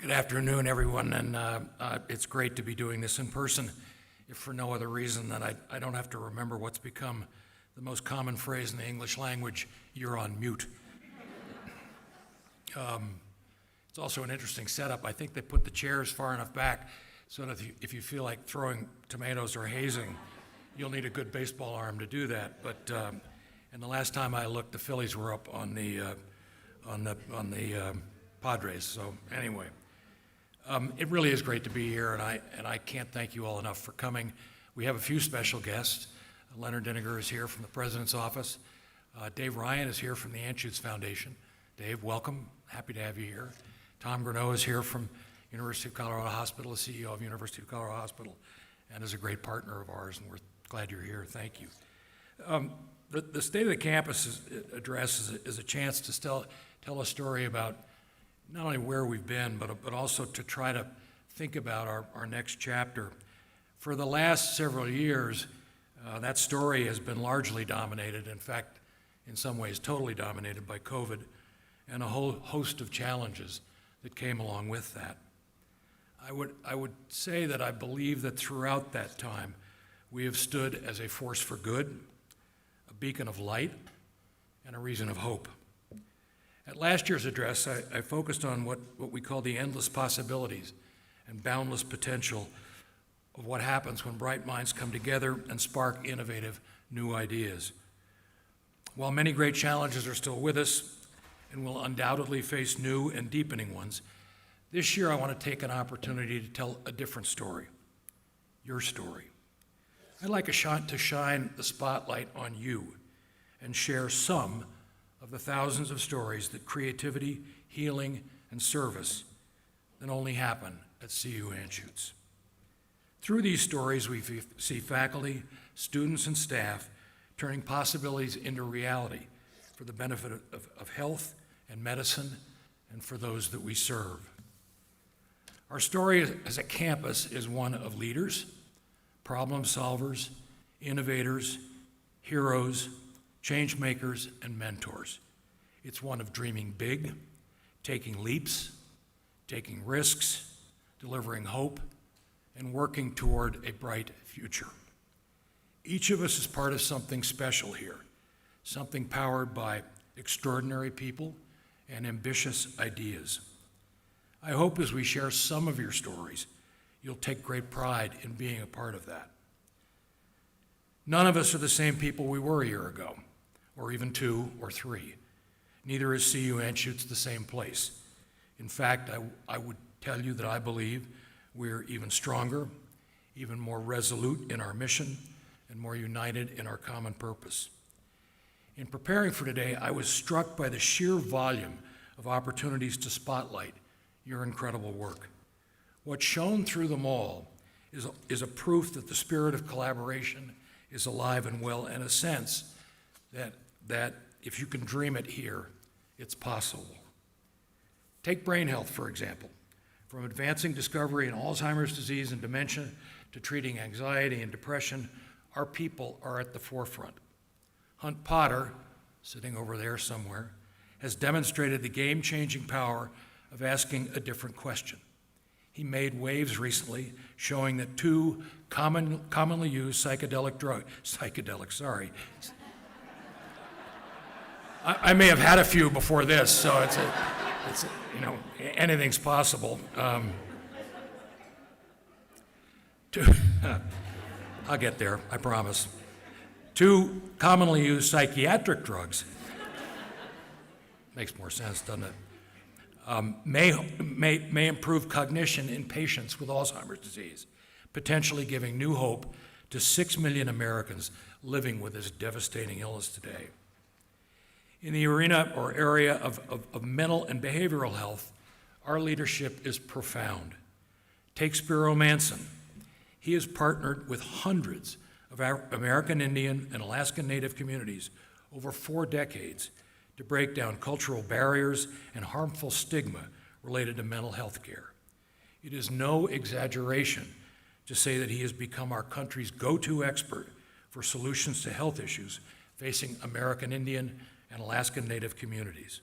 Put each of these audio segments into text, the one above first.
Good afternoon, everyone, and it's great to be doing this in person, if for no other reason than I don't have to remember what's become the most common phrase in the English language: you're on mute. It's also an interesting setup. I think they put the chairs far enough back so that if you feel like throwing tomatoes or hazing, you'll need a good baseball arm to do that. But and the last time I looked, the Phillies were up on the Padres. So anyway, it really is great to be here, and I can't thank you all enough for coming. We have a few special guests. Leonard Diniger is here from the President's Office. Dave Ryan is here from the Anschutz Foundation. Dave, welcome. Happy to have you here. Tom Greneau is here from University of Colorado Hospital, the CEO of University of Colorado Hospital, and is a great partner of ours, and we're glad you're here. Thank you. The State of the Campus address is a chance to tell a story about not only where we've been, but also to try to think about our next chapter. For the last several years, that story has been largely dominated, in fact, in some ways totally dominated by COVID and a whole host of challenges that came along with that. I would say that I believe that throughout that time, we have stood as a force for good, a beacon of light, and a reason of hope. At last year's address, I focused on what we call the endless possibilities and boundless potential of what happens when bright minds come together and spark innovative new ideas. While many great challenges are still with us and will undoubtedly face new and deepening ones, this year I want to take an opportunity to tell a different story, your story. I'd like to shine the spotlight on you and share some of the thousands of stories that creativity, healing, and service that only happen at CU Anschutz. Through these stories, we see faculty, students, and staff turning possibilities into reality for the benefit of health and medicine and for those that we serve. Our story as a campus is one of leaders, problem solvers, innovators, heroes, change makers, and mentors. It's one of dreaming big, taking leaps, taking risks, delivering hope, and working toward a bright future. Each of us is part of something special here, something powered by extraordinary people and ambitious ideas. I hope as we share some of your stories, you'll take great pride in being a part of that. None of us are the same people we were a year ago, or even 2 or 3. Neither is CU Anschutz the same place. In fact, I would tell you that I believe we're even stronger, even more resolute in our mission, and more united in our common purpose. In preparing for today, I was struck by the sheer volume of opportunities to spotlight your incredible work. What shone through them all is a proof that the spirit of collaboration is alive and well, and a sense that if you can dream it here, it's possible. Take brain health, for example. From advancing discovery in Alzheimer's disease and dementia to treating anxiety and depression, our people are at the forefront. Hunt Potter, sitting over there somewhere, has demonstrated the game-changing power of asking a different question. He made waves recently showing that 2 commonly used psychedelics, sorry. I may have had a few before this, so it's anything's possible. I'll get there, I promise. 2 commonly used psychiatric drugs, makes more sense, doesn't it? May improve cognition in patients with Alzheimer's disease, potentially giving new hope to 6 million Americans living with this devastating illness today. In the arena or area of mental and behavioral health, our leadership is profound. Take Spiro Manson. He has partnered with hundreds of American Indian and Alaskan Native communities over 4 decades to break down cultural barriers and harmful stigma related to mental health care. It is no exaggeration to say that he has become our country's go-to expert for solutions to health issues facing American Indian and Alaskan Native communities.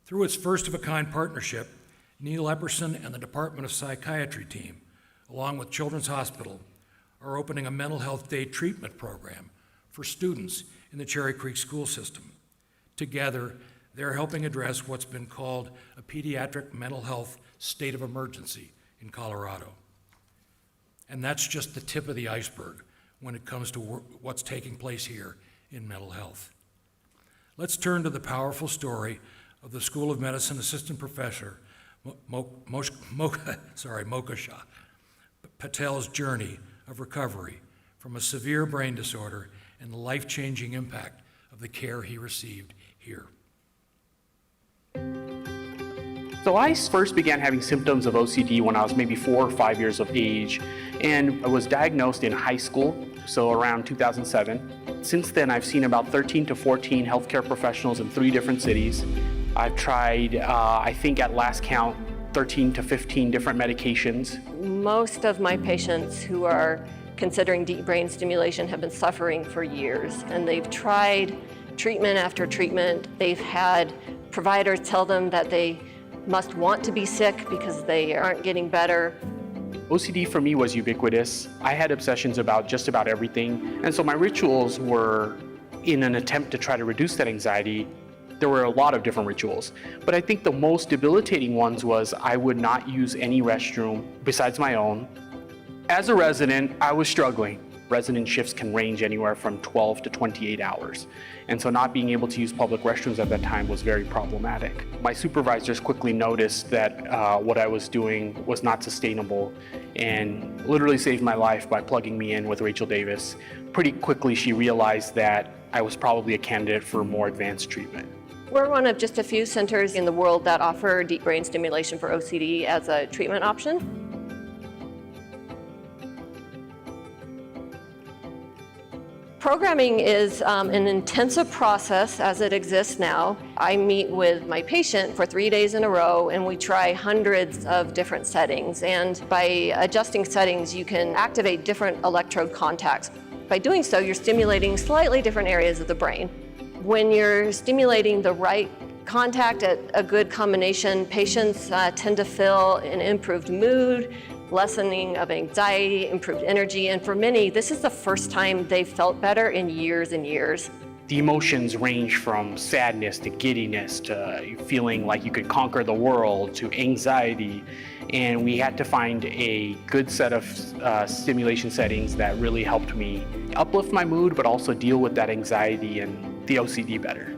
Through its first-of-a-kind partnership, Neil Epperson and the Department of Psychiatry team, along with Children's Hospital, are opening a mental health day treatment program for students in the Cherry Creek school system. Together, they're helping address what's been called a pediatric mental health state of emergency in Colorado. And that's just the tip of the iceberg when it comes to what's taking place here in mental health. Let's turn to the powerful story of the School of Medicine assistant professor, Mokasha Patel's journey of recovery from a severe brain disorder and the life-changing impact of the care he received here. So I first began having symptoms of OCD when I was maybe 4 or 5 years of age, and I was diagnosed in high school, so around 2007. Since then, I've seen about 13 to 14 healthcare professionals in 3 different cities. I've tried, I think at last count, 13 to 15 different medications. Most of my patients who are considering deep brain stimulation have been suffering for years, and they've tried treatment after treatment. They've had providers tell them that they must want to be sick because they aren't getting better. OCD for me was ubiquitous. I had obsessions about just about everything, and so my rituals were in an attempt to try to reduce that anxiety. There were a lot of different rituals, but I think the most debilitating ones was I would not use any restroom besides my own. As a resident, I was struggling. Resident shifts can range anywhere from 12 to 28 hours. And so not being able to use public restrooms at that time was very problematic. My supervisors quickly noticed that what I was doing was not sustainable and literally saved my life by plugging me in with Rachel Davis. Pretty quickly, she realized that I was probably a candidate for more advanced treatment. We're one of just a few centers in the world that offer deep brain stimulation for OCD as a treatment option. Programming is an intensive process as it exists now. I meet with my patient for 3 days in a row, and we try hundreds of different settings. And by adjusting settings, you can activate different electrode contacts. By doing so, you're stimulating slightly different areas of the brain. When you're stimulating the right contact at a good combination, patients tend to feel an improved mood, lessening of anxiety, improved energy, and for many, this is the first time they've felt better in years and years. The emotions range from sadness to giddiness to feeling like you could conquer the world to anxiety, and we had to find a good set of stimulation settings that really helped me uplift my mood but also deal with that anxiety and the OCD better.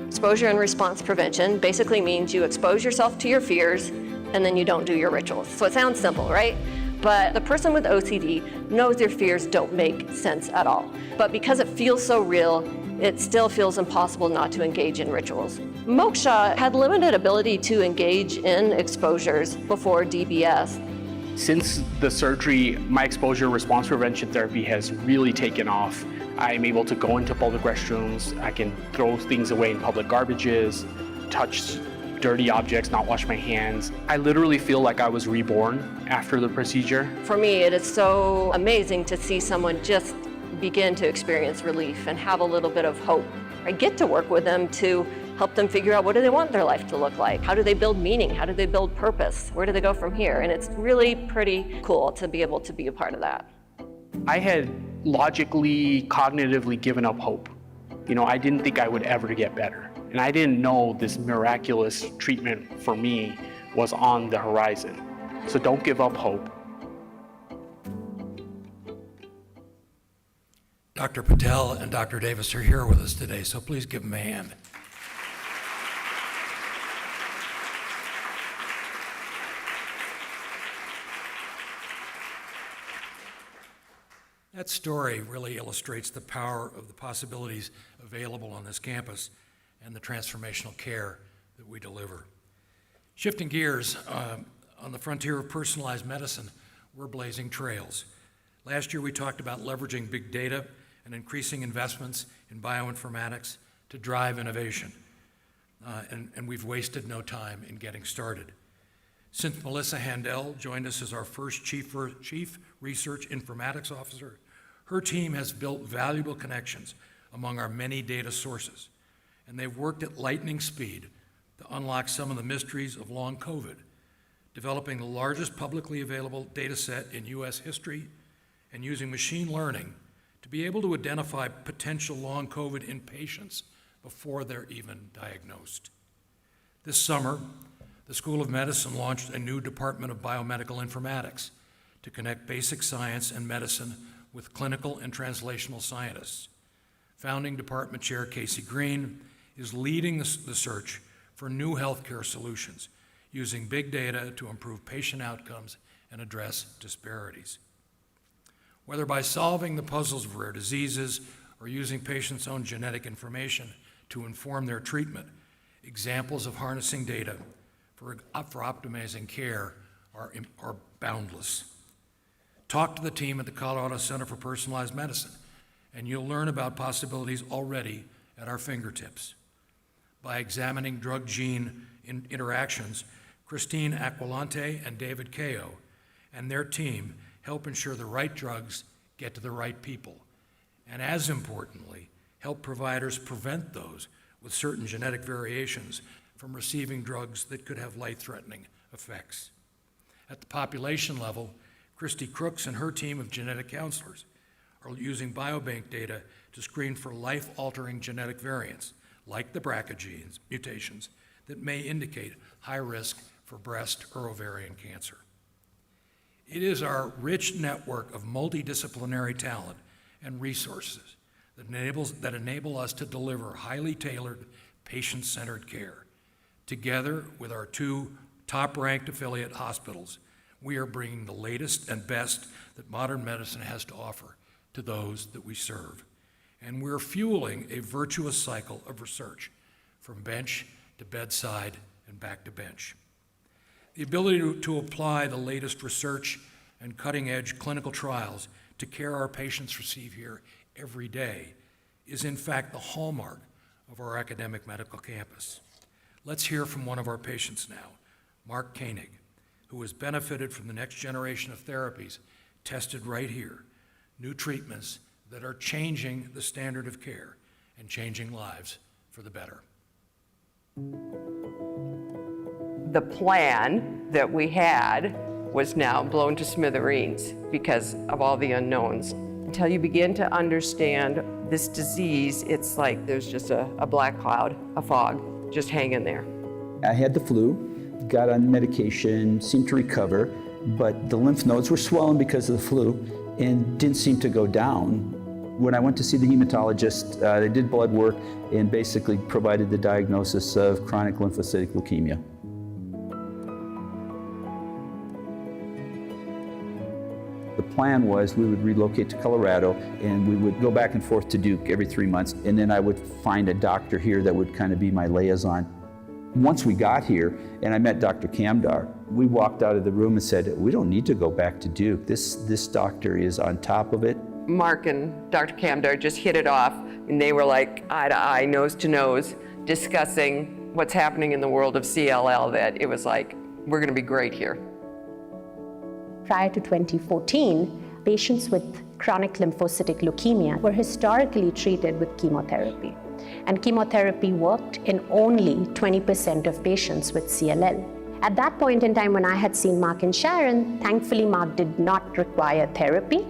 Exposure and response prevention basically means you expose yourself to your fears and then you don't do your rituals. So it sounds simple, right? But the person with OCD knows their fears don't make sense at all. But because it feels so real, it still feels impossible not to engage in rituals. Moksha had limited ability to engage in exposures before DBS. Since the surgery, my exposure response prevention therapy has really taken off. I'm able to go into public restrooms, I can throw things away in public garbages, touch dirty objects, not wash my hands. I literally feel like I was reborn after the procedure. For me, it is so amazing to see someone just begin to experience relief and have a little bit of hope. I get to work with them to help them figure out what do they want their life to look like? How do they build meaning? How do they build purpose? Where do they go from here? And it's really pretty cool to be able to be a part of that. I had logically, cognitively given up hope. I didn't think I would ever get better. And I didn't know this miraculous treatment for me was on the horizon. So don't give up hope. Dr. Patel and Dr. Davis are here with us today, so please give them a hand. That story really illustrates the power of the possibilities available on this campus and the transformational care that we deliver. Shifting gears, on the frontier of personalized medicine, we're blazing trails. Last year we talked about leveraging big data and increasing investments in bioinformatics to drive innovation, and we've wasted no time in getting started. Since Melissa Handel joined us as our first Chief Research Informatics Officer, her team has built valuable connections among our many data sources. and they've worked at lightning speed to unlock some of the mysteries of long COVID, developing the largest publicly available data set in U.S. history and using machine learning to be able to identify potential long COVID in patients before they're even diagnosed. This summer, the School of Medicine launched a new Department of Biomedical Informatics to connect basic science and medicine with clinical and translational scientists. Founding Department Chair Casey Green is leading the search for new healthcare solutions, using big data to improve patient outcomes and address disparities. Whether by solving the puzzles of rare diseases or using patients' own genetic information to inform their treatment, examples of harnessing data for optimizing care are boundless. Talk to the team at the Colorado Center for Personalized Medicine, and you'll learn about possibilities already at our fingertips. By examining drug-gene interactions, Christine Aquilante and David Kao and their team help ensure the right drugs get to the right people, and as importantly, help providers prevent those with certain genetic variations from receiving drugs that could have life-threatening effects. At the population level, Christy Crooks and her team of genetic counselors are using biobank data to screen for life-altering genetic variants, like the BRCA genes mutations, that may indicate high risk for breast or ovarian cancer. It is our rich network of multidisciplinary talent and resources that enable us to deliver highly tailored, patient-centered care. Together with our two top-ranked affiliate hospitals, we are bringing the latest and best that modern medicine has to offer to those that we serve. And we're fueling a virtuous cycle of research from bench to bedside and back to bench. The ability to apply the latest research and cutting-edge clinical trials to care our patients receive here every day is in fact the hallmark of our academic medical campus. Let's hear from one of our patients now, Mark Koenig, who has benefited from the next generation of therapies tested right here, new treatments that are changing the standard of care and changing lives for the better. The plan that we had was now blown to smithereens because of all the unknowns. Until you begin to understand this disease, it's like there's just a black cloud, a fog, just hanging there. I had the flu, got on medication, seemed to recover, but the lymph nodes were swollen because of the flu and didn't seem to go down. When I went to see the hematologist, they did blood work and basically provided the diagnosis of chronic lymphocytic leukemia. The plan was we would relocate to Colorado and we would go back and forth to Duke every 3 months, and then I would find a doctor here that would kind of be my liaison. Once we got here and I met Dr. Kamdar, we walked out of the room and said, we don't need to go back to Duke. This doctor is on top of it. Mark and Dr. Kamdar just hit it off, and they were like eye to eye, nose to nose, discussing what's happening in the world of CLL, that it was like, we're gonna be great here. Prior to 2014, patients with chronic lymphocytic leukemia were historically treated with chemotherapy. And chemotherapy worked in only 20% of patients with CLL. At that point in time when I had seen Mark and Sharon, thankfully Mark did not require therapy.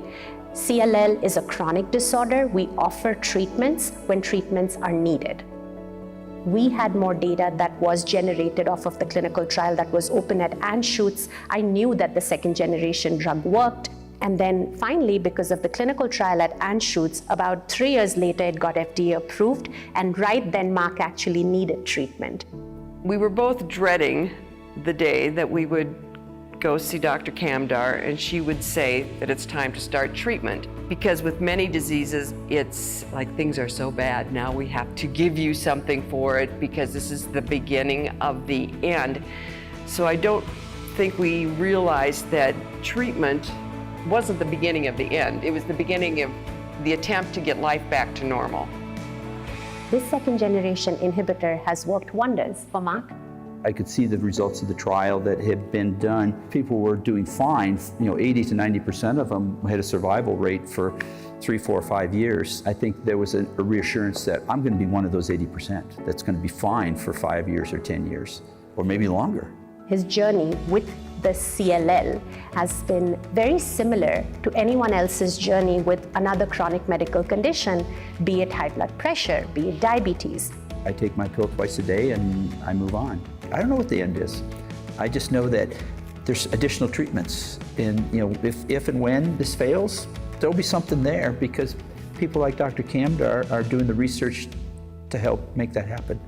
CLL is a chronic disorder. We offer treatments when treatments are needed. We had more data that was generated off of the clinical trial that was open at Anschutz. I knew that the second generation drug worked. And then finally, because of the clinical trial at Anschutz, about 3 years later, it got FDA approved. And right then, Mark actually needed treatment. We were both dreading the day that we would go see Dr. Kamdar and she would say that it's time to start treatment. Because with many diseases, it's like things are so bad, now we have to give you something for it because this is the beginning of the end. So I don't think we realized that treatment wasn't the beginning of the end. It was the beginning of the attempt to get life back to normal. This second generation inhibitor has worked wonders for Mark. I could see the results of the trial that had been done. People were doing fine, 80 to 90% of them had a survival rate for 3, 4, 5 years. I think there was a reassurance that I'm going to be one of those 80% that's going to be fine for 5 years or 10 years, or maybe longer. His journey with the CLL has been very similar to anyone else's journey with another chronic medical condition, be it high blood pressure, be it diabetes. I take my pill twice a day and I move on. I don't know what the end is. I just know that there's additional treatments. And if and when this fails, there'll be something there because people like Dr. Kamdar are doing the research to help make that happen.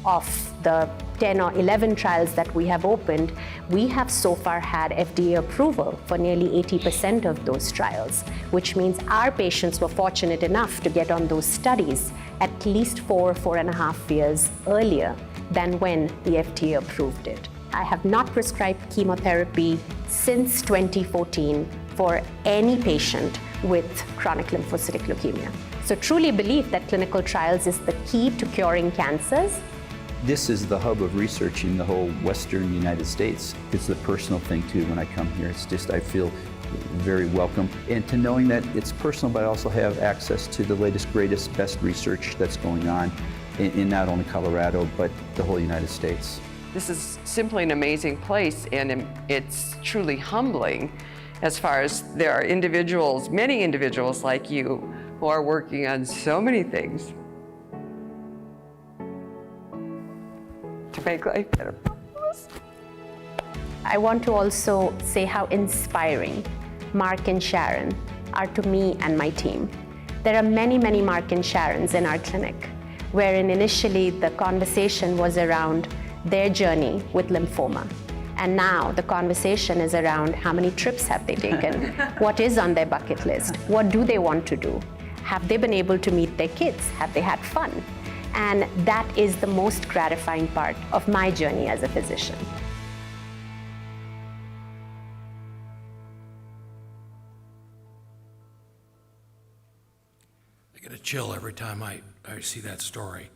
Of the 10 or 11 trials that we have opened, we have so far had FDA approval for nearly 80% of those trials, which means our patients were fortunate enough to get on those studies at least 4.5 years earlier than when the FDA approved it. I have not prescribed chemotherapy since 2014 for any patient with chronic lymphocytic leukemia. So truly believe that clinical trials is the key to curing cancers. This is the hub of research in the whole Western United States. It's the personal thing too when I come here. It's just, I feel very welcome. And to knowing that it's personal, but I also have access to the latest, greatest, best research that's going on in not only Colorado, but the whole United States. This is simply an amazing place, and it's truly humbling as far as there are individuals, many individuals like you, who are working on so many things to make life better. I want to also say how inspiring Mark and Sharon are to me and my team. There are many, many Mark and Sharons in our clinic, wherein initially the conversation was around their journey with lymphoma. And now the conversation is around how many trips have they taken, what is on their bucket list, what do they want to do, have they been able to meet their kids, have they had fun? And that is the most gratifying part of my journey as a physician. I get a chill every time I see that story.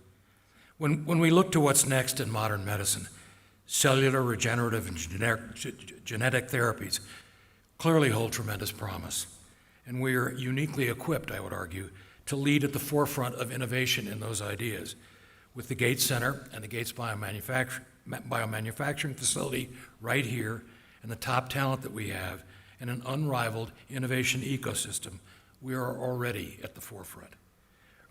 When we look to what's next in modern medicine, cellular, regenerative, and genetic therapies clearly hold tremendous promise. And we are uniquely equipped, I would argue, to lead at the forefront of innovation in those ideas. With the Gates Center and the Gates Biomanufacturing Facility right here, and the top talent that we have, and an unrivaled innovation ecosystem, we are already at the forefront.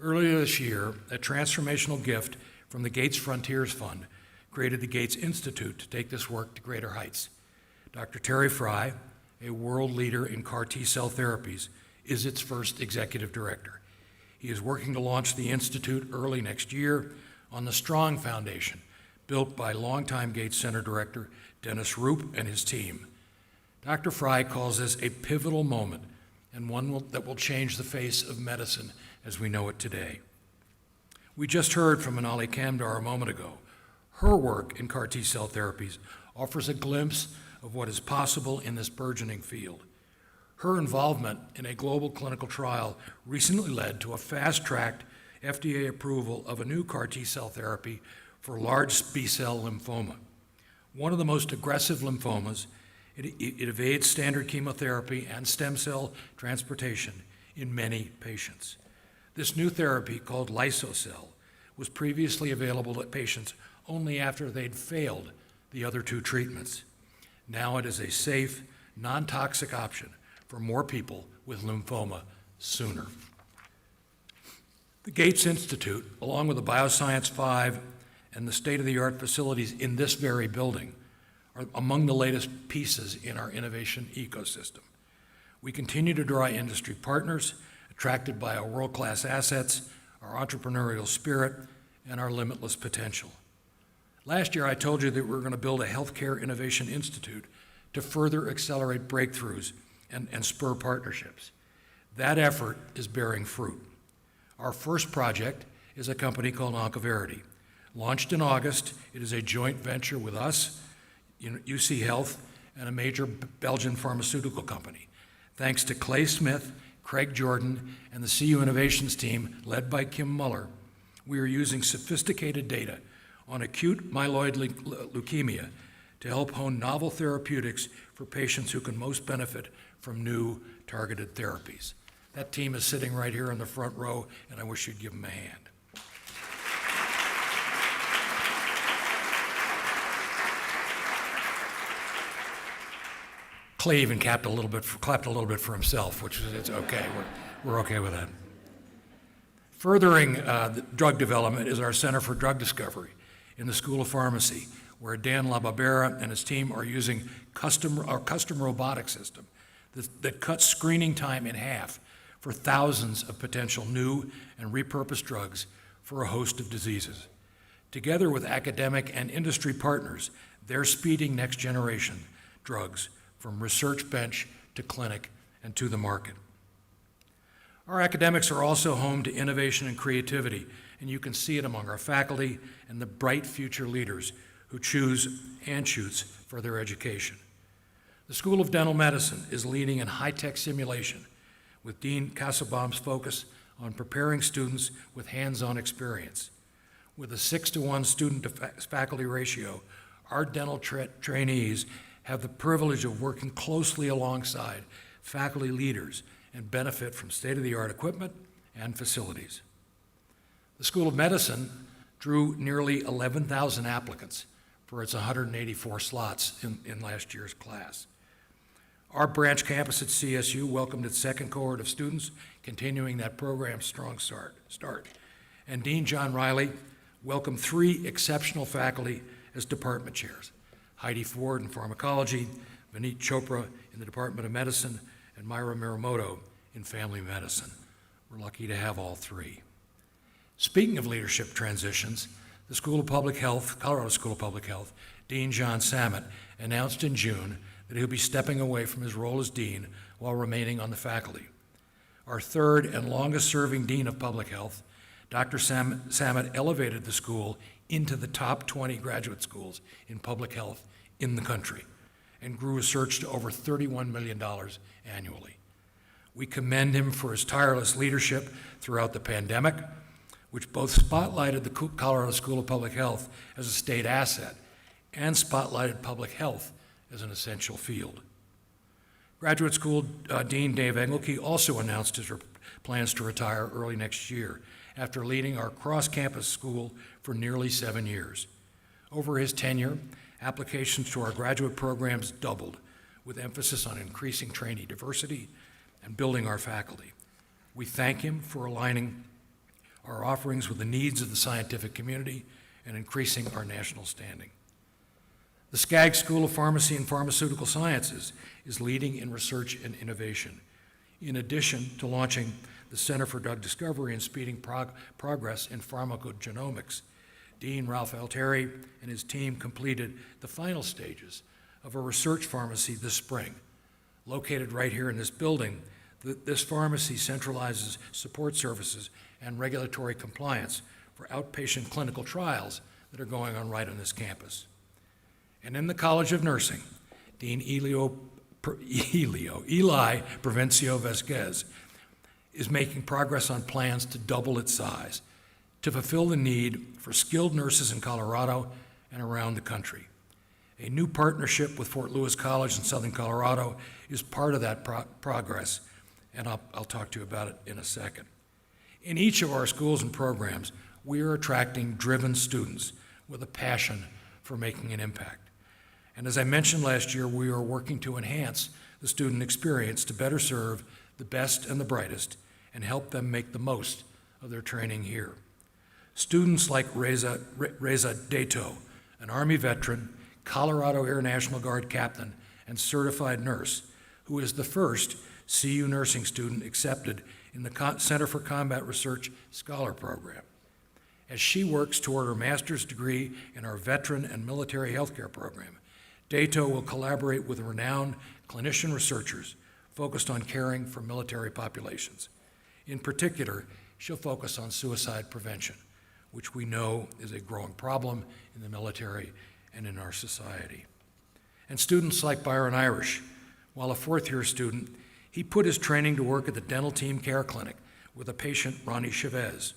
Earlier this year, a transformational gift from the Gates Frontiers Fund created the Gates Institute to take this work to greater heights. Dr. Terry Fry, a world leader in CAR T-cell therapies, is its first executive director. He is working to launch the Institute early next year on the strong foundation built by longtime Gates Center Director Dennis Roop and his team. Dr. Fry calls this a pivotal moment and one that will change the face of medicine as we know it today. We just heard from Anali Kamdar a moment ago. Her work in CAR T-cell therapies offers a glimpse of what is possible in this burgeoning field. Her involvement in a global clinical trial recently led to a fast-tracked FDA approval of a new CAR T-cell therapy for large B-cell lymphoma. One of the most aggressive lymphomas, it evades standard chemotherapy and stem cell transplantation in many patients. This new therapy, called Lysocell, was previously available to patients only after they'd failed the other two treatments. Now it is a safe, non-toxic option for more people with lymphoma sooner. The Gates Institute, along with the Bioscience 5 and the state-of-the-art facilities in this very building, are among the latest pieces in our innovation ecosystem. We continue to draw industry partners attracted by our world-class assets, our entrepreneurial spirit, and our limitless potential. Last year, I told you that we're going to build a healthcare innovation institute to further accelerate breakthroughs and spur partnerships. That effort is bearing fruit. Our first project is a company called OncoVerity. Launched in August, it is a joint venture with us, UC Health, and a major Belgian pharmaceutical company. Thanks to Clay Smith, Craig Jordan, and the CU Innovations team led by Kim Muller, we are using sophisticated data on acute myeloid leukemia to help hone novel therapeutics for patients who can most benefit from new targeted therapies. That team is sitting right here in the front row, and I wish you'd give them a hand. Clay even clapped a little bit for himself, which is, it's okay. We're okay with that. Furthering the drug development is our Center for Drug Discovery in the School of Pharmacy, where Dan LaBarbera and his team are using our custom robotic system that cuts screening time in half for thousands of potential new and repurposed drugs for a host of diseases. Together with academic and industry partners, they're speeding next generation drugs from research bench to clinic and to the market. Our academics are also home to innovation and creativity, and you can see it among our faculty and the bright future leaders who choose Anschutz for their education. The School of Dental Medicine is leading in high-tech simulation, with Dean Kasselbaum's focus on preparing students with hands-on experience. With a 6-to-1 student-to-faculty ratio, our dental trainees have the privilege of working closely alongside faculty leaders and benefit from state-of-the-art equipment and facilities. The School of Medicine drew nearly 11,000 applicants for its 184 slots in last year's class. Our branch campus at CSU welcomed its second cohort of students, continuing that program's strong start. And Dean John Riley welcomed 3 exceptional faculty as department chairs: Heidi Ford in pharmacology, Vineet Chopra in the Department of Medicine, and Myra Miramoto in family medicine. We're lucky to have all 3. Speaking of leadership transitions, the School of Public Health, Colorado School of Public Health, Dean John Samet announced in June that he'll be stepping away from his role as dean while remaining on the faculty. Our third and longest-serving dean of public health, Dr. Samet elevated the school into the top 20 graduate schools in public health in the country and grew research to over $31 million annually. We commend him for his tireless leadership throughout the pandemic, which both spotlighted the Colorado School of Public Health as a state asset and spotlighted public health as an essential field. Graduate School Dean Dave Engelke also announced his plans to retire early next year after leading our cross-campus school for nearly 7 years. Over his tenure, applications to our graduate programs doubled, with emphasis on increasing trainee diversity and building our faculty. We thank him for aligning our offerings with the needs of the scientific community and increasing our national standing. The Skaggs School of Pharmacy and Pharmaceutical Sciences is leading in research and innovation, in addition to launching the Center for Drug Discovery and speeding progress in pharmacogenomics. Dean Ralph Altieri and his team completed the final stages of a research pharmacy this spring. Located right here in this building, this pharmacy centralizes support services and regulatory compliance for outpatient clinical trials that are going on right on this campus. And in the College of Nursing, Dean Eli Provencio Vesquez is making progress on plans to double its size to fulfill the need for skilled nurses in Colorado and around the country. A new partnership with Fort Lewis College in Southern Colorado is part of that progress, and I'll talk to you about it in a second. In each of our schools and programs, we are attracting driven students with a passion for making an impact. And as I mentioned last year, we are working to enhance the student experience to better serve the best and the brightest and help them make the most of their training here. Students like Reza Dato, an Army veteran, Colorado Air National Guard captain, and certified nurse, who is the first CU nursing student accepted in the Center for Combat Research Scholar Program. As she works toward her master's degree in our veteran and military healthcare program, Dato will collaborate with renowned clinician researchers focused on caring for military populations. In particular, she'll focus on suicide prevention, which we know is a growing problem in the military and in our society. And students like Byron Irish, while a fourth-year student, he put his training to work at the Dental Team Care Clinic with a patient, Ronnie Chavez.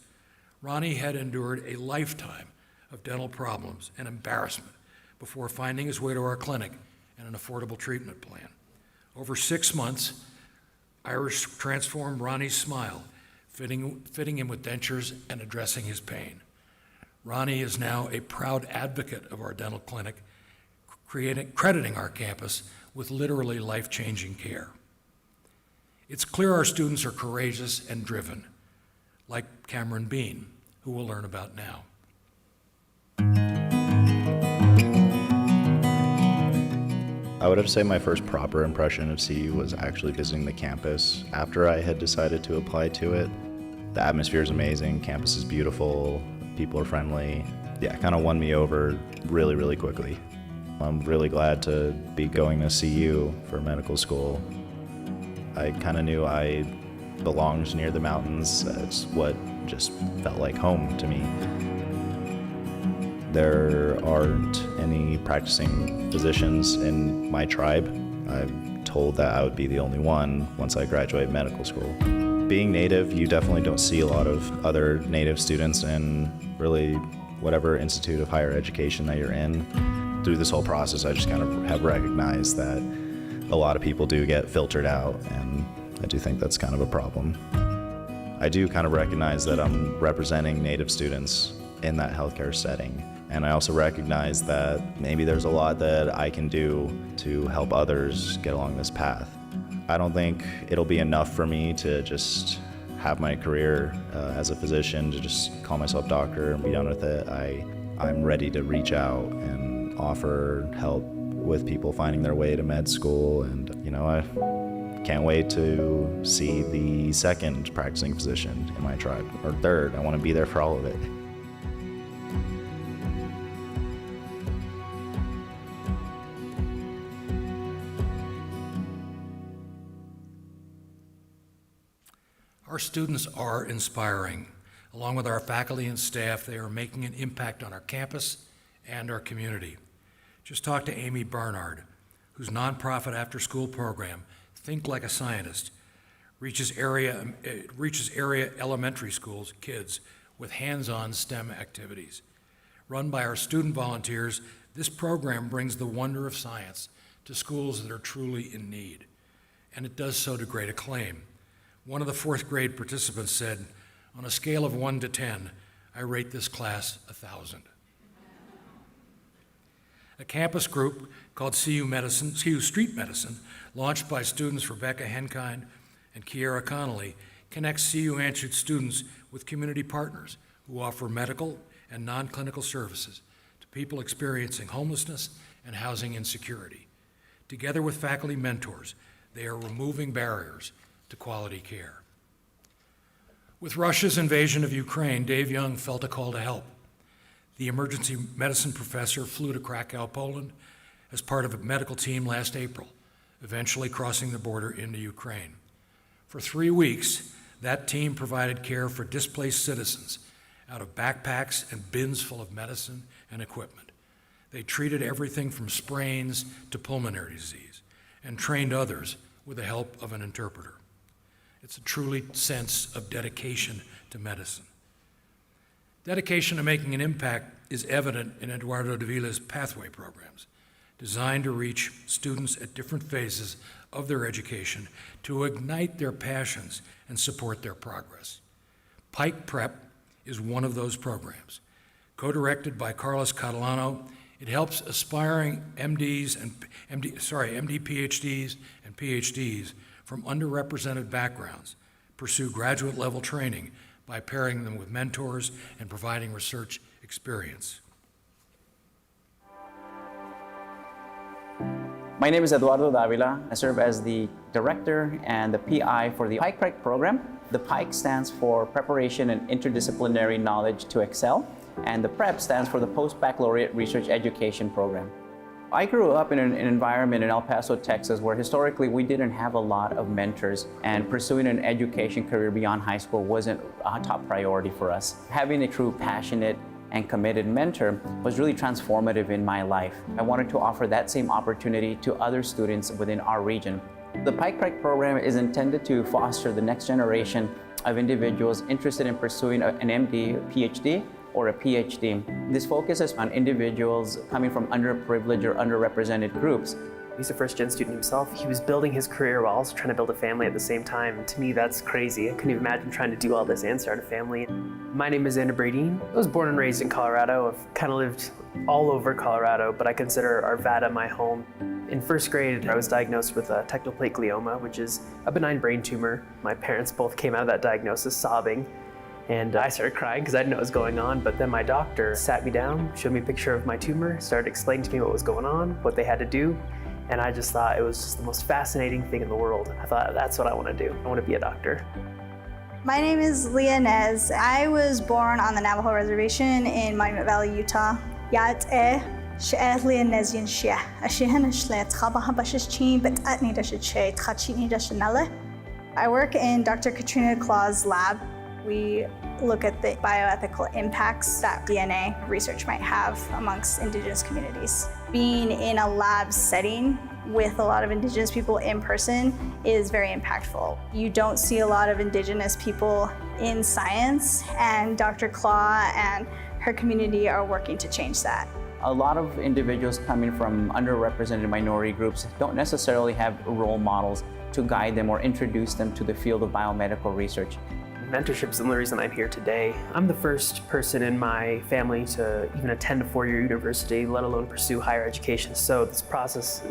Ronnie had endured a lifetime of dental problems and embarrassment before finding his way to our clinic and an affordable treatment plan. Over 6 months, Irish transformed Ronnie's smile, fitting him with dentures and addressing his pain. Ronnie is now a proud advocate of our dental clinic, crediting our campus with literally life-changing care. It's clear our students are courageous and driven, like Cameron Bean, who we'll learn about now. I would have to say my first proper impression of CU was actually visiting the campus. After I had decided to apply to it, the atmosphere is amazing, campus is beautiful, people are friendly. Yeah, it kind of won me over really, really quickly. I'm really glad to be going to CU for medical school. I kind of knew I belonged near the mountains. It's what just felt like home to me. There aren't any practicing physicians in my tribe. I'm told that I would be the only one once I graduate medical school. Being Native, you definitely don't see a lot of other Native students in really whatever institute of higher education that you're in. Through this whole process, I just kind of have recognized that a lot of people do get filtered out, and I do think that's kind of a problem. I do kind of recognize that I'm representing Native students in that healthcare setting. And I also recognize that maybe there's a lot that I can do to help others get along this path. I don't think it'll be enough for me to just have my career as a physician, to just call myself doctor and be done with it. I'm ready to reach out and offer help with people finding their way to med school. And, I can't wait to see the second practicing physician in my tribe, or third. I want to be there for all of it. Our students are inspiring. Along with our faculty and staff, they are making an impact on our campus and our community. Just talk to Amy Barnard, whose nonprofit after-school program, Think Like a Scientist, reaches area elementary schools kids with hands-on STEM activities. Run by our student volunteers, this program brings the wonder of science to schools that are truly in need, and it does so to great acclaim. One of the fourth grade participants said, "On a scale of 1 to 10, I rate this class 1,000. A campus group called CU Street Medicine, launched by students Rebecca Henkind and Kiera Connolly, connects CU Anschutz students with community partners who offer medical and non-clinical services to people experiencing homelessness and housing insecurity. Together with faculty mentors, they are removing barriers to quality care. With Russia's invasion of Ukraine, Dave Young felt a call to help. The emergency medicine professor flew to Krakow, Poland, as part of a medical team last April, eventually crossing the border into Ukraine. For 3 weeks, that team provided care for displaced citizens out of backpacks and bins full of medicine and equipment. They treated everything from sprains to pulmonary disease and trained others with the help of an interpreter. It's a truly sense of dedication to medicine. Dedication to making an impact is evident in Eduardo Davila's Pathway programs, designed to reach students at different phases of their education to ignite their passions and support their progress. Pike Prep is one of those programs. Co-directed by Carlos Catalano, it helps aspiring MD, PhDs, and PhDs from underrepresented backgrounds pursue graduate level training by pairing them with mentors and providing research experience. My name is Eduardo Davila. I serve as the director and the PI for the Pike Prep program. The Pike stands for Preparation and Interdisciplinary Knowledge to Excel, and the PREP stands for the Post-Baccalaureate Research Education Program. I grew up in an environment in El Paso, Texas, where historically we didn't have a lot of mentors, and pursuing an education career beyond high school wasn't a top priority for us. Having a true passionate and committed mentor was really transformative in my life. I wanted to offer that same opportunity to other students within our region. The Pike Prep program is intended to foster the next generation of individuals interested in pursuing an MD, PhD, or a PhD. This focuses on individuals coming from underprivileged or underrepresented groups. He's a first-gen student himself. He was building his career while also trying to build a family at the same time. To me, that's crazy. I couldn't even imagine trying to do all this and start a family. My name is Xander Bradeen. I was born and raised in Colorado. I've kind of lived all over Colorado, but I consider Arvada my home. In first grade, I was diagnosed with a technoplate glioma, which is a benign brain tumor. My parents both came out of that diagnosis sobbing, and I started crying because I didn't know what was going on. But then my doctor sat me down, showed me a picture of my tumor, started explaining to me what was going on, what they had to do. And I just thought it was just the most fascinating thing in the world. I thought, that's what I want to do. I want to be a doctor. My name is Leah Nez. I was born on the Navajo Reservation in Monument Valley, Utah. I work in Dr. Katrina Claw's lab. We look at the bioethical impacts that DNA research might have amongst Indigenous communities. Being in a lab setting with a lot of Indigenous people in person is very impactful. You don't see a lot of Indigenous people in science, and Dr. Claw and her community are working to change that. A lot of individuals coming from underrepresented minority groups don't necessarily have role models to guide them or introduce them to the field of biomedical research. Mentorship is the only reason I'm here today. I'm the first person in my family to even attend a four-year university, let alone pursue higher education. So this process,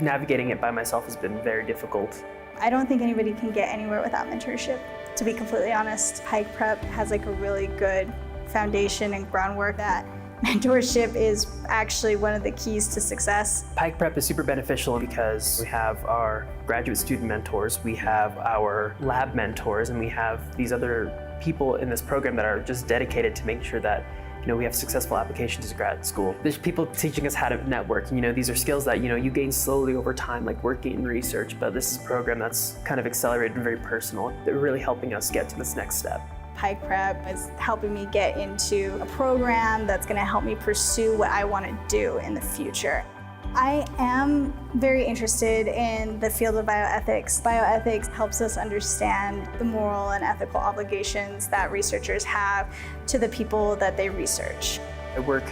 navigating it by myself, has been very difficult. I don't think anybody can get anywhere without mentorship. To be completely honest, Pike Prep has like a really good foundation and groundwork that mentorship is actually one of the keys to success. Pike Prep is super beneficial because we have our graduate student mentors, we have our lab mentors, and we have these other people in this program that are just dedicated to making sure that we have successful applications to grad school. There's people teaching us how to network. These are skills that you gain slowly over time, like working in research, but this is a program that's kind of accelerated and very personal. They're really helping us get to this next step. Pike Prep is helping me get into a program that's going to help me pursue what I want to do in the future. I am very interested in the field of bioethics. Bioethics helps us understand the moral and ethical obligations that researchers have to the people that they research. I work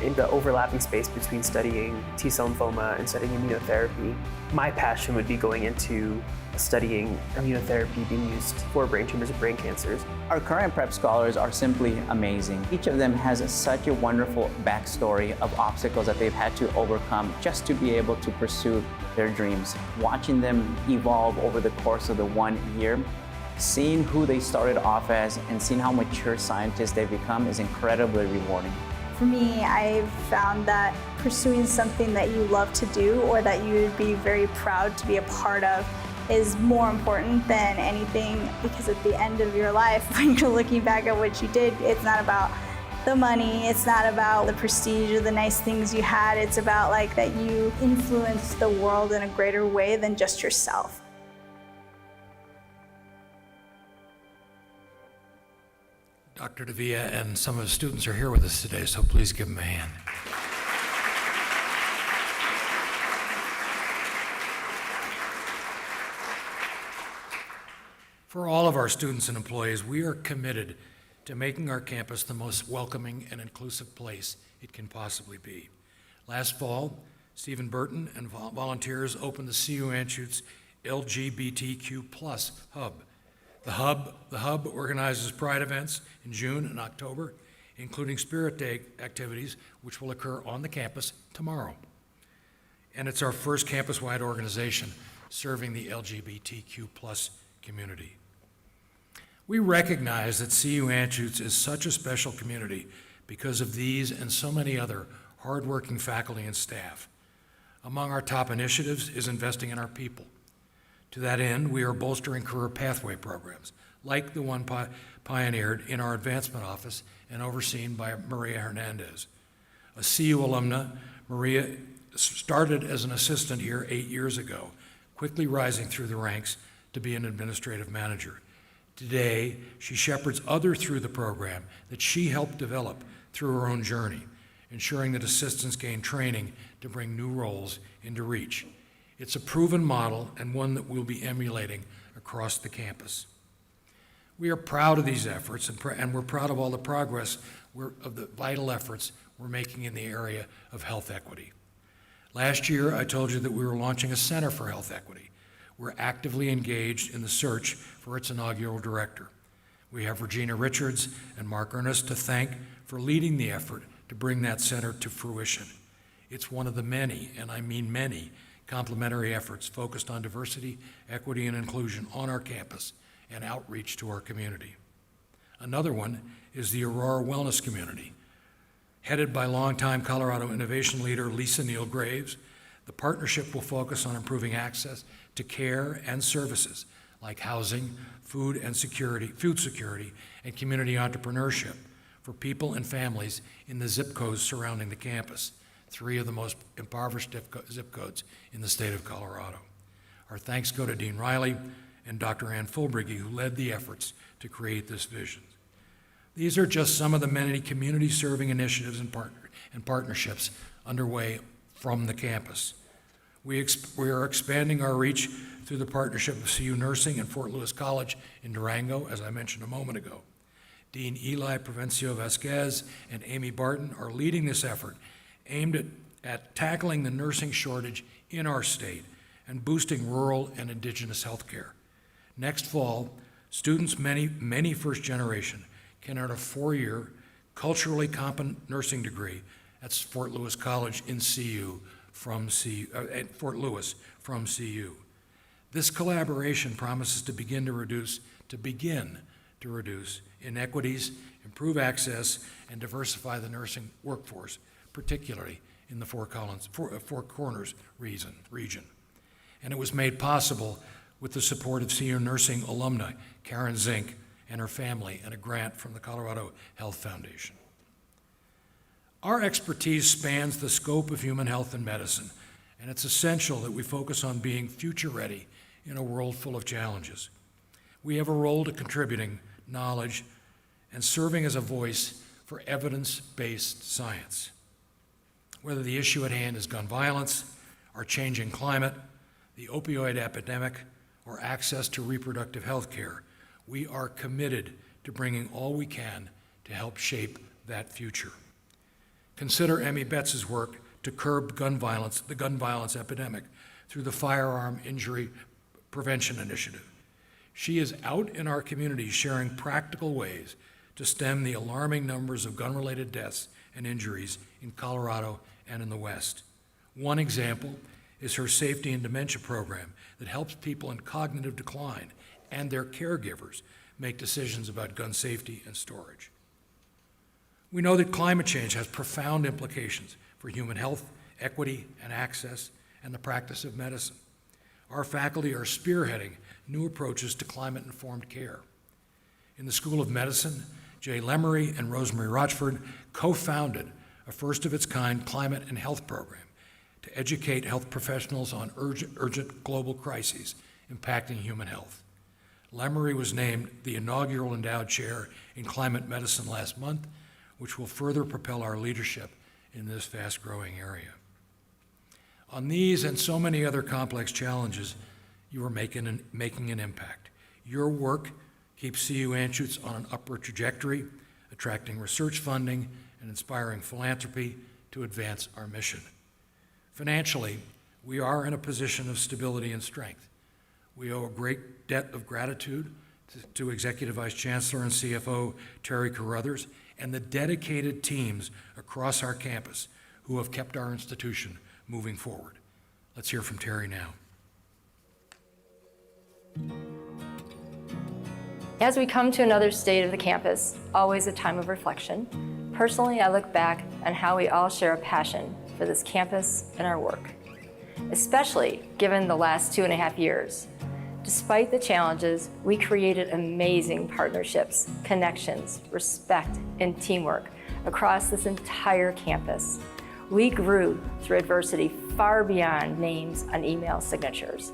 in the overlapping space between studying T-cell lymphoma and studying immunotherapy. My passion would be going into studying immunotherapy being used for brain tumors and brain cancers. Our current prep scholars are simply amazing. Each of them has such a wonderful backstory of obstacles that they've had to overcome just to be able to pursue their dreams. Watching them evolve over the course of the 1 year, seeing who they started off as and seeing how mature scientists they've become is incredibly rewarding. For me, I've found that pursuing something that you love to do or that you would be very proud to be a part of is more important than anything, because at the end of your life, when you're looking back at what you did, it's not about the money, it's not about the prestige or the nice things you had, it's about that you influenced the world in a greater way than just yourself. Dr. Davia and some of his students are here with us today, so please give them a hand. For all of our students and employees, we are committed to making our campus the most welcoming and inclusive place it can possibly be. Last fall, Stephen Burton and volunteers opened the CU Anschutz LGBTQ+ Hub. The hub organizes pride events in June and October, including Spirit Day activities, which will occur on the campus tomorrow. And it's our first campus-wide organization serving the LGBTQ+ community. We recognize that CU Anschutz is such a special community because of these and so many other hardworking faculty and staff. Among our top initiatives is investing in our people. To that end, we are bolstering career pathway programs, like the one pioneered in our advancement office and overseen by Maria Hernandez. A CU alumna, Maria started as an assistant here 8 years ago, quickly rising through the ranks to be an administrative manager. Today, she shepherds others through the program that she helped develop through her own journey, ensuring that assistants gain training to bring new roles into reach. It's a proven model and one that we'll be emulating across the campus. We are proud of these efforts and we're proud of all the progress of the vital efforts we're making in the area of health equity. Last year, I told you that we were launching a Center for Health Equity. We're actively engaged in the search for its inaugural director. We have Regina Richards and Mark Ernest to thank for leading the effort to bring that center to fruition. It's one of the many, and I mean many, complementary efforts focused on diversity, equity, and inclusion on our campus and outreach to our community. Another one is the Aurora Wellness Community. Headed by longtime Colorado innovation leader Lisa Neal Graves, the partnership will focus on improving access to care and services like housing, food security, and community entrepreneurship for people and families in the zip codes surrounding the campus, 3 of the most impoverished zip codes in the state of Colorado. Our thanks go to Dean Riley and Dr. Ann Fulbrigge, who led the efforts to create this vision. These are just some of the many community-serving initiatives and partnerships underway from the campus. We are expanding our reach through the partnership of CU Nursing and Fort Lewis College in Durango, as I mentioned a moment ago. Dean Eli Provencio Vasquez and Amy Barton are leading this effort aimed at tackling the nursing shortage in our state and boosting rural and indigenous health care. Next fall, students, many first generation, can earn a 4-year culturally competent nursing degree at Fort Lewis College in CU at Fort Lewis from CU. This collaboration promises to begin to reduce inequities, improve access, and diversify the nursing workforce, particularly in the Four Corners region. And it was made possible with the support of CU Nursing alumni Karen Zink and her family, and a grant from the Colorado Health Foundation. Our expertise spans the scope of human health and medicine, and it's essential that we focus on being future-ready in a world full of challenges. We have a role to contributing knowledge and serving as a voice for evidence-based science. Whether the issue at hand is gun violence, our changing climate, the opioid epidemic, or access to reproductive health care, we are committed to bringing all we can to help shape that future. Consider Emmy Betts' work to curb the gun violence epidemic through the Firearm Injury Prevention Initiative. She is out in our community sharing practical ways to stem the alarming numbers of gun-related deaths and injuries in Colorado and in the West. One example is her Safety and Dementia program that helps people in cognitive decline and their caregivers make decisions about gun safety and storage. We know that climate change has profound implications for human health, equity, and access, and the practice of medicine. Our faculty are spearheading new approaches to climate-informed care. In the School of Medicine, Jay Lemery and Rosemary Rochford co-founded a first-of-its-kind climate and health program to educate health professionals on urgent global crises impacting human health. Lemery was named the inaugural endowed chair in climate medicine last month, which will further propel our leadership in this fast-growing area. On these and so many other complex challenges, you are making an impact. Your work keeps CU Anschutz on an upward trajectory, attracting research funding and inspiring philanthropy to advance our mission. Financially, we are in a position of stability and strength. We owe a great debt of gratitude to Executive Vice Chancellor and CFO Terry Carruthers and the dedicated teams across our campus who have kept our institution moving forward. Let's hear from Terry now. As we come to another state of the campus, always a time of reflection, personally I look back on how we all share a passion for this campus and our work, especially given the last 2.5 years. Despite the challenges, we created amazing partnerships, connections, respect, and teamwork across this entire campus. We grew through adversity far beyond names on email signatures.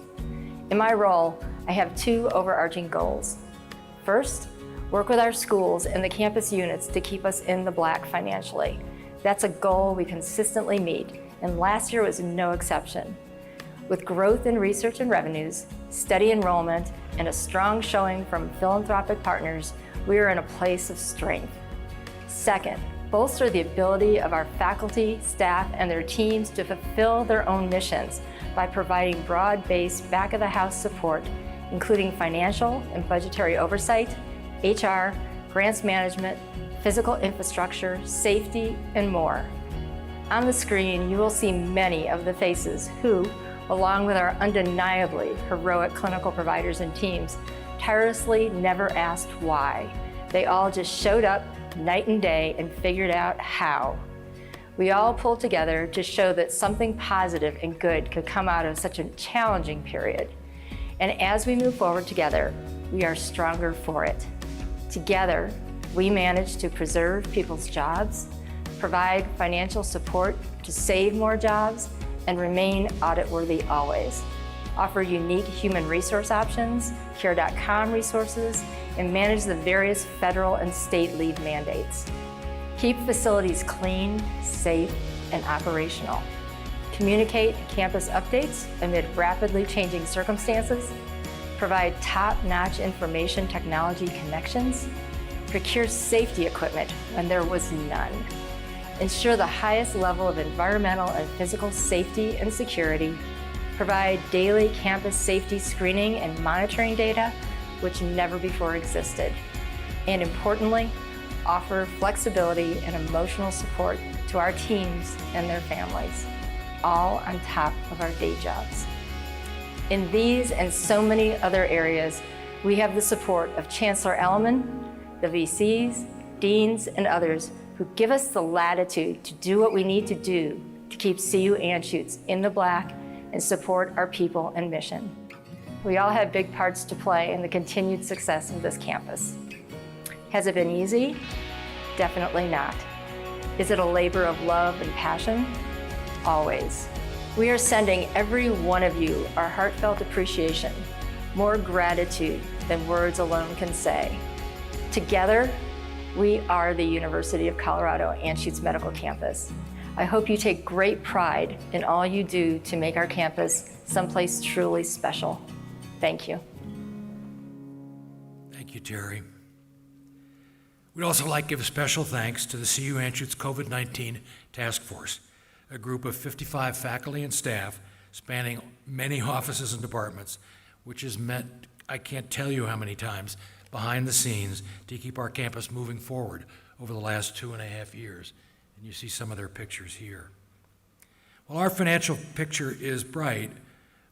In my role, I have 2 overarching goals. First, work with our schools and the campus units to keep us in the black financially. That's a goal we consistently meet, and last year was no exception. With growth in research and revenues, steady enrollment, and a strong showing from philanthropic partners, we are in a place of strength. Second, bolster the ability of our faculty, staff, and their teams to fulfill their own missions by providing broad-based back-of-the-house support, including financial and budgetary oversight, HR, grants management, physical infrastructure, safety, and more. On the screen, you will see many of the faces who, along with our undeniably heroic clinical providers and teams, tirelessly never asked why. They all just showed up night and day and figured out how. We all pulled together to show that something positive and good could come out of such a challenging period. And as we move forward together, we are stronger for it. Together, we managed to preserve people's jobs, provide financial support to save more jobs, and remain audit-worthy always. Offer unique human resource options, Care.com resources, and manage the various federal and state leave mandates. Keep facilities clean, safe, and operational. Communicate campus updates amid rapidly changing circumstances. Provide top-notch information technology connections. Procure safety equipment when there was none. Ensure the highest level of environmental and physical safety and security. Provide daily campus safety screening and monitoring data, which never before existed. And importantly, offer flexibility and emotional support to our teams and their families, all on top of our day jobs. In these and so many other areas, we have the support of Chancellor Elliman, the VCs, deans, and others who give us the latitude to do what we need to do to keep CU Anschutz in the black and support our people and mission. We all have big parts to play in the continued success of this campus. Has it been easy? Definitely not. Is it a labor of love and passion? Always. We are sending every one of you our heartfelt appreciation, more gratitude than words alone can say. Together, we are the University of Colorado Anschutz Medical Campus. I hope you take great pride in all you do to make our campus someplace truly special. Thank you. Thank you, Terry. We'd also like to give a special thanks to the CU Anschutz COVID-19 Task Force, a group of 55 faculty and staff spanning many offices and departments, which has met, I can't tell you how many times, behind the scenes to keep our campus moving forward over the last 2.5 years. And you see some of their pictures here. While our financial picture is bright,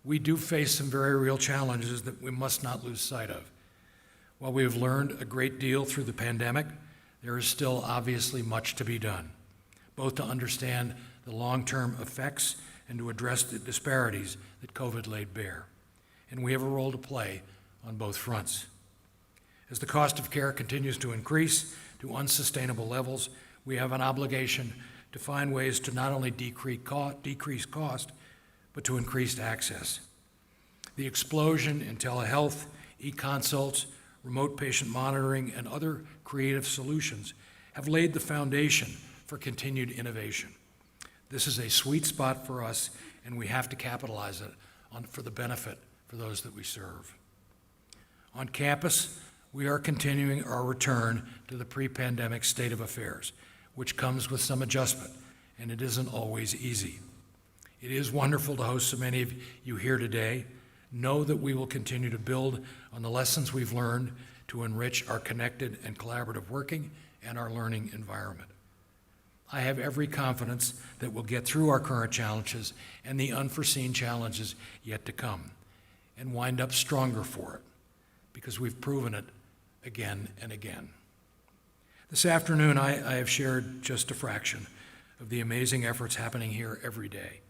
we do face some very real challenges that we must not lose sight of. While we have learned a great deal through the pandemic, there is still obviously much to be done, both to understand the long-term effects and to address the disparities that COVID laid bare. And we have a role to play on both fronts. As the cost of care continues to increase to unsustainable levels, we have an obligation to find ways to not only decrease cost, but to increase access. The explosion in telehealth, e-consults, remote patient monitoring, and other creative solutions have laid the foundation for continued innovation. This is a sweet spot for us, and we have to capitalize it for the benefit for those that we serve. On campus, we are continuing our return to the pre-pandemic state of affairs, which comes with some adjustment, and it isn't always easy. It is wonderful to host so many of you here today. Know that we will continue to build on the lessons we've learned to enrich our connected and collaborative working and our learning environment. I have every confidence that we'll get through our current challenges and the unforeseen challenges yet to come, and wind up stronger for it, because we've proven it again and again. This afternoon, I have shared just a fraction of the amazing efforts happening here every day.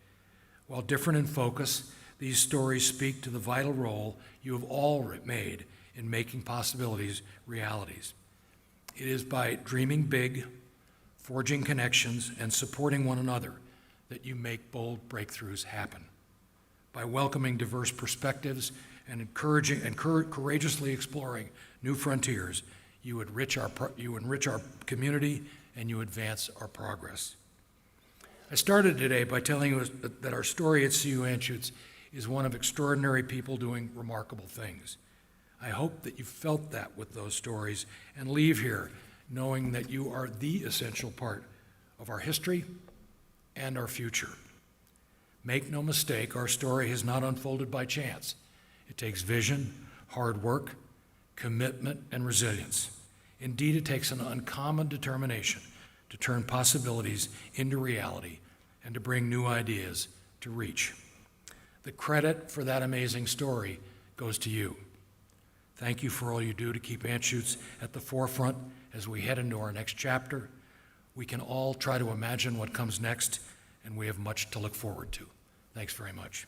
While different in focus, these stories speak to the vital role you have all made in making possibilities realities. It is by dreaming big, forging connections, and supporting one another that you make bold breakthroughs happen. By welcoming diverse perspectives and encouraging and courageously exploring new frontiers, you enrich our community and you advance our progress. I started today by telling you that our story at CU Anschutz is one of extraordinary people doing remarkable things. I hope that you felt that with those stories and leave here knowing that you are the essential part of our history and our future. Make no mistake, our story has not unfolded by chance. It takes vision, hard work, commitment, and resilience. Indeed, it takes an uncommon determination to turn possibilities into reality and to bring new ideas to reach. The credit for that amazing story goes to you. Thank you for all you do to keep Anschutz at the forefront as we head into our next chapter. We can all try to imagine what comes next, and we have much to look forward to. Thanks very much.